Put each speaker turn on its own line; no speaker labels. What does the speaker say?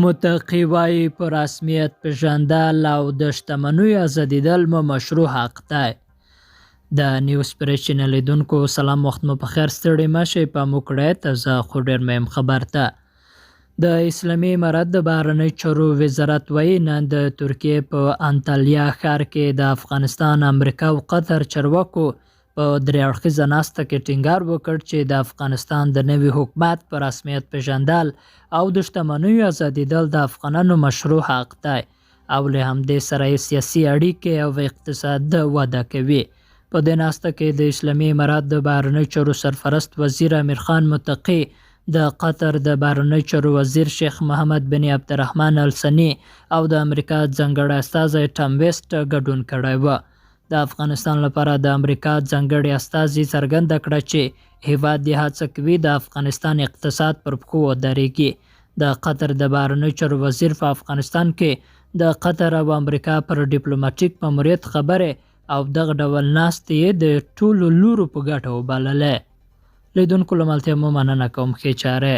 متقي وایي په رسمیت پېژندل او د شتمنیو ازادېدل مو مشروع حق دی. د نیوز پریس چینل لیدونکو سلام، وخت مو په خیر، ستړي مه شئ. په موږ کړی تازه خو ډېر مهم خبر ته. د اسلامي امارت د بهرنۍ چارو وزارت وایي نن د ترکیې په انطالیا ښار کې د افغانستان، امریکا او قطر چارواکو په درې اړخیزه ناسته کې ټینګار وکړ چې د افغانستان د نوي حکومت په رسمیت پېژندل او د شتمنیو ازادېدل د افغانانو مشروع حق دی او له همدې سره یې سیاسي اړیکې او اقتصاد وده کوي. په دې ناسته کې د اسلامي امارت د بهرنۍ چارو سرپرست وزیر امیر خان متقي، د قطر د بهرنۍ چارو وزیر شیخ محمد بن عبدالرحمن الثاني او د امریکا ځانګړی استازی ټام ویسټ ګډون کړی و. د افغانستان لپاره د امریکا ځانګړي استازي څرګنده کړه چې هیواد یې هڅه کوي د افغانستان اقتصاد پر پښو ودرېږي. د قطر د بهرنۍ چارو وزیر په افغانستان کې د قطر او امریکا پر ډیپلوماټیک ماموریت خبرې او دغه ډول ناستې یې د ټولو لورو په ګټه وبللې. لیدونکو له ملتیا مو مننه کوم. ښې چارې.